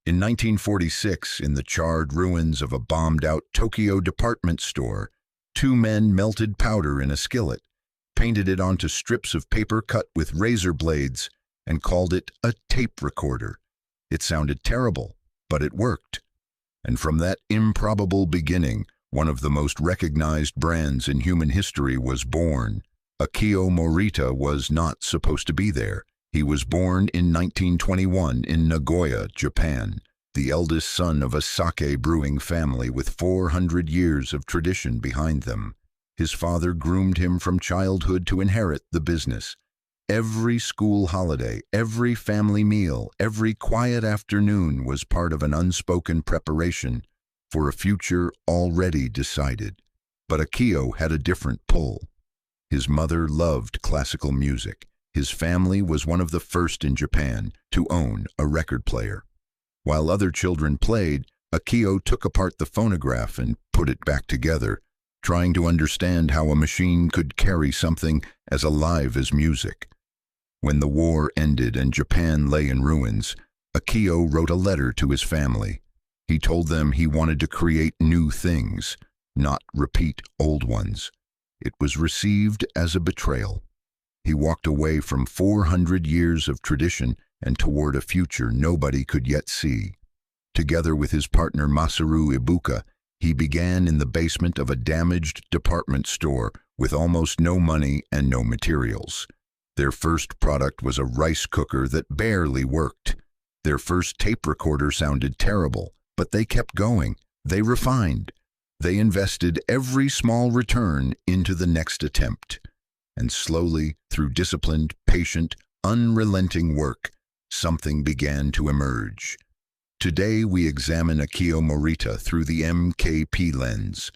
In 1946, in the charred ruins of a bombed-out Tokyo department store, two men melted powder in a skillet, painted it onto strips of paper cut with razor blades, and called it a tape recorder. It sounded terrible, but it worked. And from that improbable beginning, one of the most recognized brands in human history was born. Akio Morita was not supposed to be there. He was born in 1921 in Nagoya, Japan, the eldest son of a sake brewing family with 400 years of tradition behind them. His father groomed him from childhood to inherit the business. Every school holiday, every family meal, every quiet afternoon was part of an unspoken preparation for a future already decided. But Akio had a different pull. His mother loved classical music. His family was one of the first in Japan to own a record player. While other children played, Akio took apart the phonograph and put it back together, trying to understand how a machine could carry something as alive as music. When the war ended and Japan lay in ruins, Akio wrote a letter to his family. He told them he wanted to create new things, not repeat old ones. It was received as a betrayal. He walked away from 400 years of tradition and toward a future nobody could yet see. Together with his partner Masaru Ibuka, he began in the basement of a damaged department store with almost no money and no materials. Their first product was a rice cooker that barely worked. Their first tape recorder sounded terrible, but they kept going. They refined. They invested every small return into the next attempt. And slowly, through disciplined, patient, unrelenting work, something began to emerge. Today we examine Akio Morita through the MKP lens,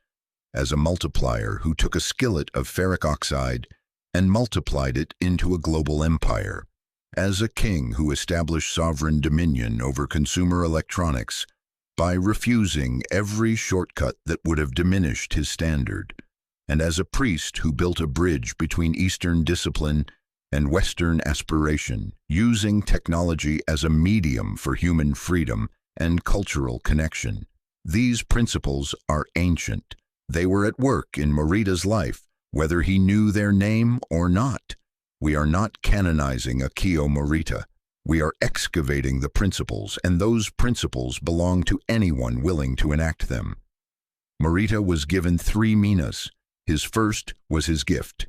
as a multiplier who took a skillet of ferric oxide and multiplied it into a global empire, as a king who established sovereign dominion over consumer electronics by refusing every shortcut that would have diminished his standard, and as a priest who built a bridge between Eastern discipline and Western aspiration, using technology as a medium for human freedom and cultural connection. These principles are ancient. They were at work in Morita's life, whether he knew their name or not. We are not canonizing Akio Morita. We are excavating the principles, and those principles belong to anyone willing to enact them. Morita was given 3 minas. His first was his gift.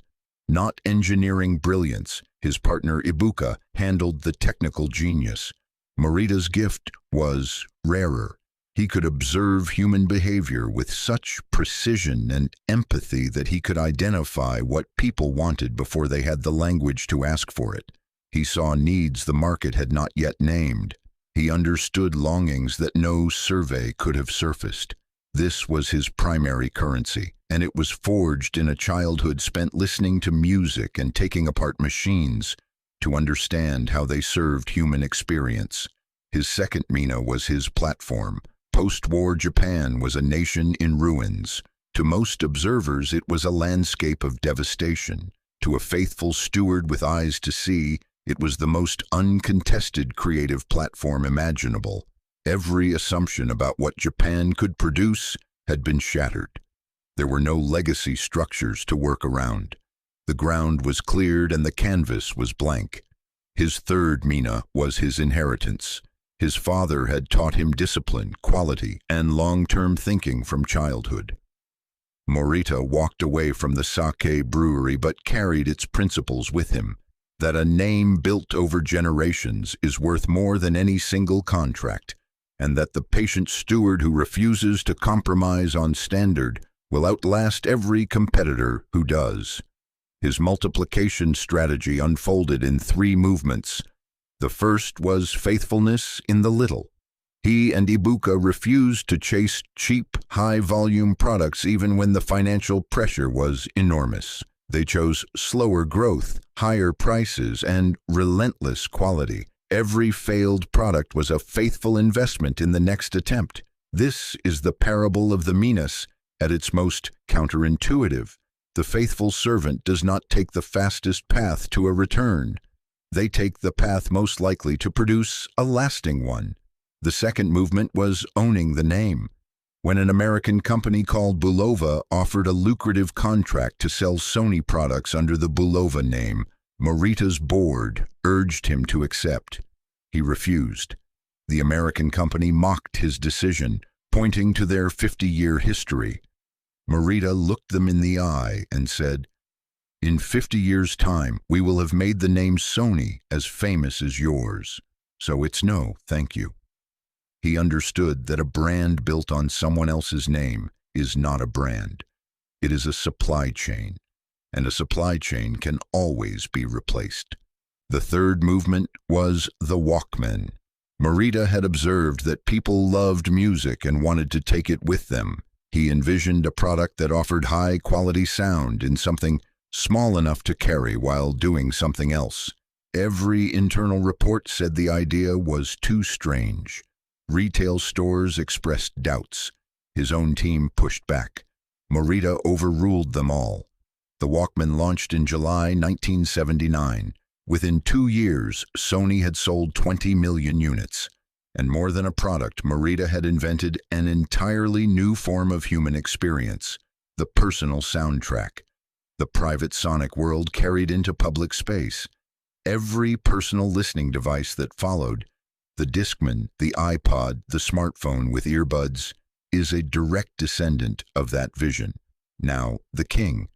Not engineering brilliance, his partner Ibuka handled the technical genius. Morita's gift was rarer. He could observe human behavior with such precision and empathy that he could identify what people wanted before they had the language to ask for it. He saw needs the market had not yet named. He understood longings that no survey could have surfaced. This was his primary currency, and it was forged in a childhood spent listening to music and taking apart machines to understand how they served human experience. His second mina was his platform. Post-war Japan was a nation in ruins. To most observers, it was a landscape of devastation. To a faithful steward with eyes to see, it was the most uncontested creative platform imaginable. Every assumption about what Japan could produce had been shattered. There were no legacy structures to work around. The ground was cleared and the canvas was blank. His third mina was his inheritance. His father had taught him discipline, quality, and long-term thinking from childhood. Morita walked away from the sake brewery but carried its principles with him. That a name built over generations is worth more than any single contract, and that the patient steward who refuses to compromise on standard will outlast every competitor who does. His multiplication strategy unfolded in 3 movements. The first was faithfulness in the little. He and Ibuka refused to chase cheap, high-volume products even when the financial pressure was enormous. They chose slower growth, higher prices, and relentless quality. Every failed product was a faithful investment in the next attempt. This is the parable of the minas at its most counterintuitive. The faithful servant does not take the fastest path to a return. They take the path most likely to produce a lasting one. The second movement was owning the name. When an American company called Bulova offered a lucrative contract to sell Sony products under the Bulova name, Morita's board urged him to accept. He refused. The American company mocked his decision, pointing to their 50-year history. Morita looked them in the eye and said, "In 50 years' time, we will have made the name Sony as famous as yours. So it's no, thank you." He understood that a brand built on someone else's name is not a brand. It is a supply chain, and a supply chain can always be replaced. The third movement was the Walkman. Morita had observed that people loved music and wanted to take it with them. He envisioned a product that offered high-quality sound in something small enough to carry while doing something else. Every internal report said the idea was too strange. Retail stores expressed doubts. His own team pushed back. Morita overruled them all. The Walkman launched in July 1979. Within 2 years, Sony had sold 20 million units. And more than a product, Morita had invented an entirely new form of human experience, the personal soundtrack. The private sonic world carried into public space. Every personal listening device that followed, the Discman, the iPod, the smartphone with earbuds, is a direct descendant of that vision. Now, the king.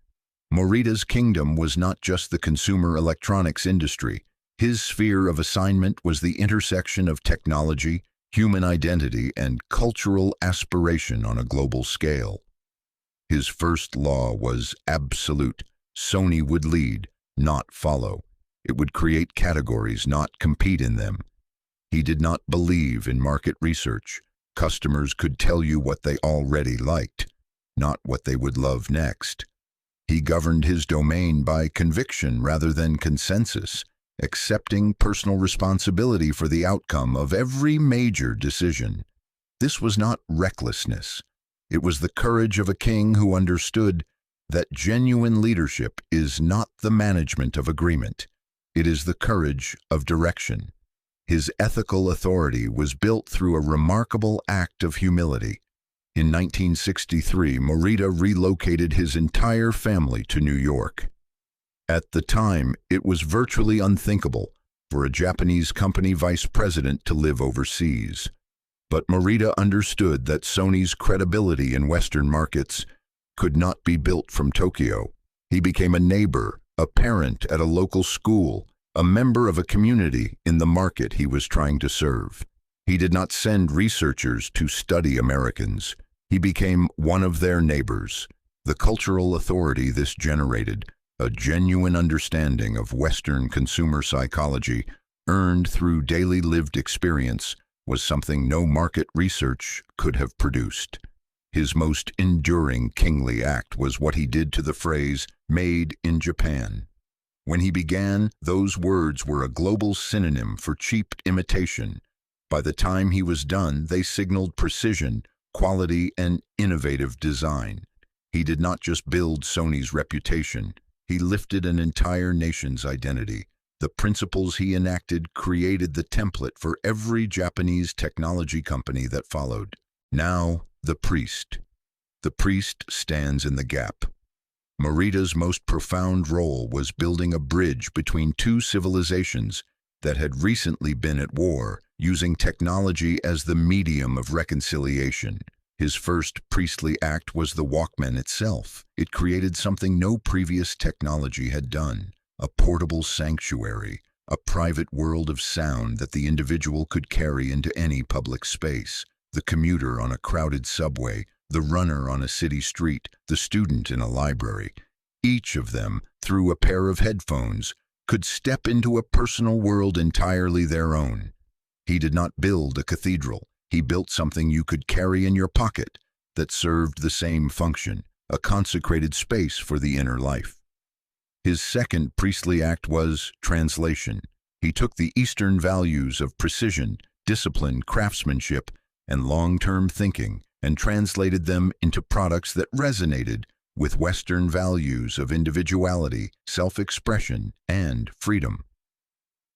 Morita's kingdom was not just the consumer electronics industry. His sphere of assignment was the intersection of technology, human identity, and cultural aspiration on a global scale. His first law was absolute. Sony would lead, not follow. It would create categories, not compete in them. He did not believe in market research. Customers could tell you what they already liked, not what they would love next. He governed his domain by conviction rather than consensus, accepting personal responsibility for the outcome of every major decision. This was not recklessness. It was the courage of a king who understood that genuine leadership is not the management of agreement. It is the courage of direction. His ethical authority was built through a remarkable act of humility. In 1963, Morita relocated his entire family to New York. At the time, it was virtually unthinkable for a Japanese company vice president to live overseas. But Morita understood that Sony's credibility in Western markets could not be built from Tokyo. He became a neighbor, a parent at a local school, a member of a community in the market he was trying to serve. He did not send researchers to study Americans. He became one of their neighbors. The cultural authority this generated, a genuine understanding of Western consumer psychology earned through daily lived experience, was something no market research could have produced. His most enduring kingly act was what he did to the phrase, "made in Japan." When he began, those words were a global synonym for cheap imitation. By the time he was done, they signaled precision, quality, and innovative design. He did not just build Sony's reputation, he lifted an entire nation's identity. The principles he enacted created the template for every Japanese technology company that followed. Now, the priest. The priest stands in the gap. Morita's most profound role was building a bridge between two civilizations that had recently been at war, using technology as the medium of reconciliation. His first priestly act was the Walkman itself. It created something no previous technology had done, a portable sanctuary, a private world of sound that the individual could carry into any public space. The commuter on a crowded subway, the runner on a city street, the student in a library. Each of them, through a pair of headphones, could step into a personal world entirely their own. He did not build a cathedral. He built something you could carry in your pocket that served the same function, a consecrated space for the inner life. His second priestly act was translation. He took the Eastern values of precision, discipline, craftsmanship, and long-term thinking and translated them into products that resonated with Western values of individuality, self-expression, and freedom.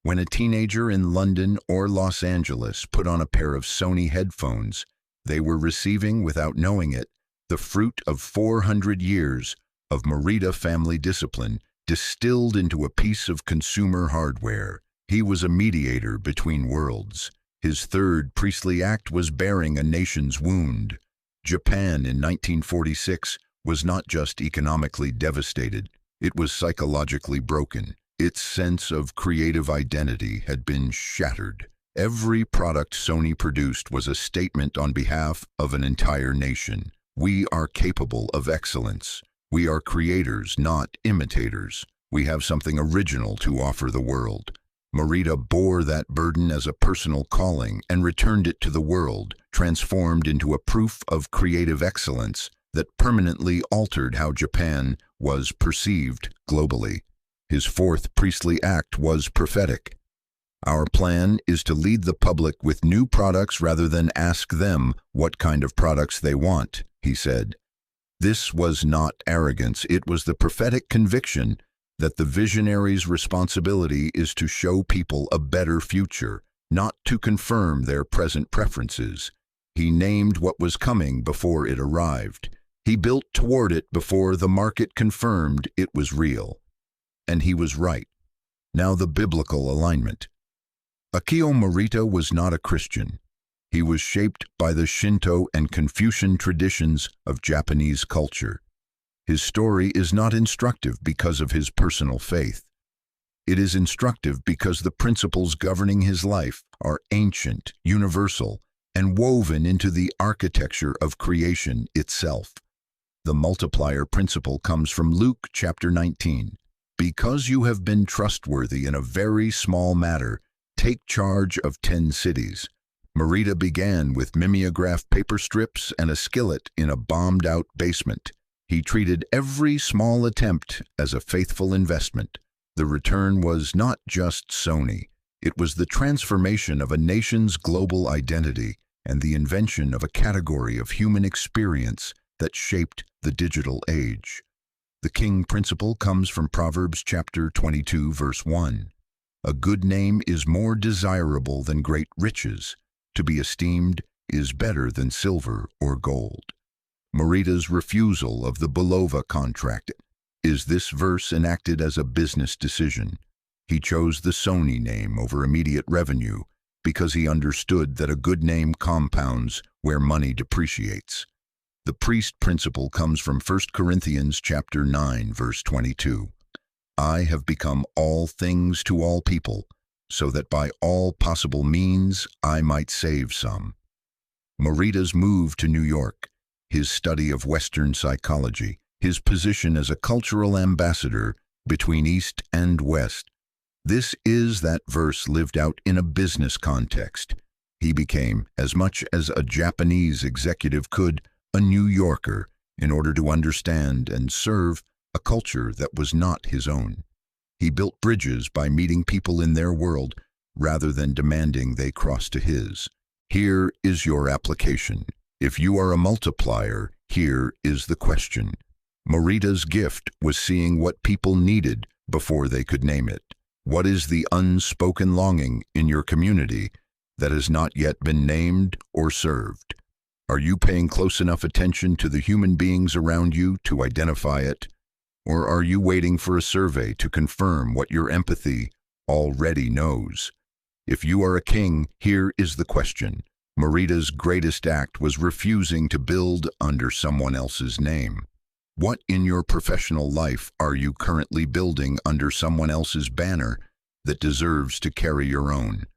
When a teenager in London or Los Angeles put on a pair of Sony headphones, they were receiving, without knowing it, the fruit of 400 years of Morita family discipline distilled into a piece of consumer hardware. He was a mediator between worlds. His third priestly act was bearing a nation's wound. Japan in 1946 was not just economically devastated, it was psychologically broken. Its sense of creative identity had been shattered. Every product Sony produced was a statement on behalf of an entire nation. We are capable of excellence. We are creators, not imitators. We have something original to offer the world. Morita bore that burden as a personal calling and returned it to the world, transformed into a proof of creative excellence that permanently altered how Japan was perceived globally. His fourth priestly act was prophetic. Our plan is to lead the public with new products rather than ask them what kind of products they want, he said. This was not arrogance, it was the prophetic conviction that the visionary's responsibility is to show people a better future, not to confirm their present preferences. He named what was coming before it arrived. He built toward it before the market confirmed it was real. And he was right. Now the biblical alignment. Akio Morita was not a Christian. He was shaped by the Shinto and Confucian traditions of Japanese culture. His story is not instructive because of his personal faith. It is instructive because the principles governing his life are ancient, universal, and woven into the architecture of creation itself. The multiplier principle comes from Luke chapter 19. Because you have been trustworthy in a very small matter, take charge of 10 cities. Morita began with mimeograph paper strips and a skillet in a bombed-out basement. He treated every small attempt as a faithful investment. The return was not just Sony. It was the transformation of a nation's global identity and the invention of a category of human experience that shaped the digital age. The king principle comes from Proverbs chapter 22, verse 1. A good name is more desirable than great riches. To be esteemed is better than silver or gold. Morita's refusal of the Bulova contract. Is this verse enacted as a business decision? He chose the Sony name over immediate revenue because he understood that a good name compounds where money depreciates. The priest principle comes from 1 Corinthians chapter 9, verse 22. I have become all things to all people, so that by all possible means I might save some. Morita's move to New York, his study of Western psychology, his position as a cultural ambassador between East and West. This is that verse lived out in a business context. He became, as much as a Japanese executive could, a New Yorker in order to understand and serve a culture that was not his own. He built bridges by meeting people in their world rather than demanding they cross to his. Here is your application. If you are a multiplier, here is the question. Morita's gift was seeing what people needed before they could name it. What is the unspoken longing in your community that has not yet been named or served? Are you paying close enough attention to the human beings around you to identify it? Or are you waiting for a survey to confirm what your empathy already knows? If you are a king, here is the question. Morita's greatest act was refusing to build under someone else's name. What in your professional life are you currently building under someone else's banner that deserves to carry your own?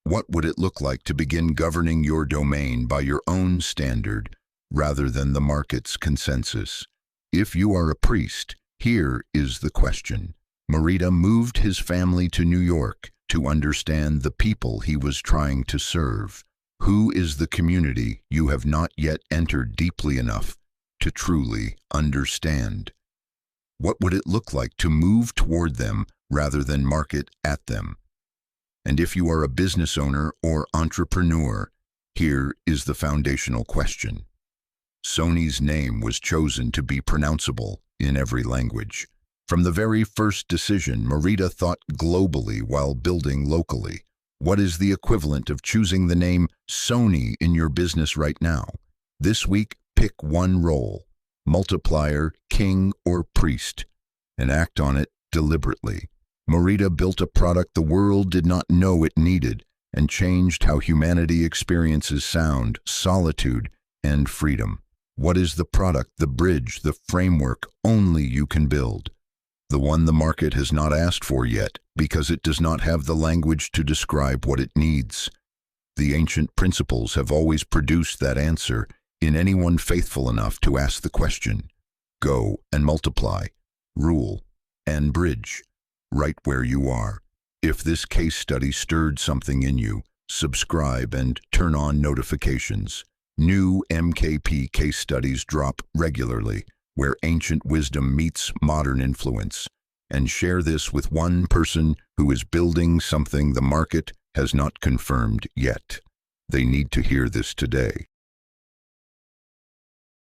What would it look like to begin governing your domain by your own standard rather than the market's consensus? If you are a priest, here is the question. Morita moved his family to New York to understand the people he was trying to serve. Who is the community you have not yet entered deeply enough to truly understand? What would it look like to move toward them rather than market at them? And if you are a business owner or entrepreneur, here is the foundational question. Sony's name was chosen to be pronounceable in every language. From the very first decision, Morita thought globally while building locally. What is the equivalent of choosing the name Sony in your business right now? This week, pick one role: multiplier, king, or priest, and act on it deliberately. Morita built a product the world did not know it needed and changed how humanity experiences sound, solitude, and freedom. What is the product, the bridge, the framework only you can build? The one the market has not asked for yet, because it does not have the language to describe what it needs. The ancient principles have always produced that answer in anyone faithful enough to ask the question. Go and multiply, rule, and bridge, right where you are. If this case study stirred something in you, subscribe and turn on notifications. New MKP case studies drop regularly, where ancient wisdom meets modern influence. And share this with one person who is building something the market has not confirmed yet. They need to hear this today.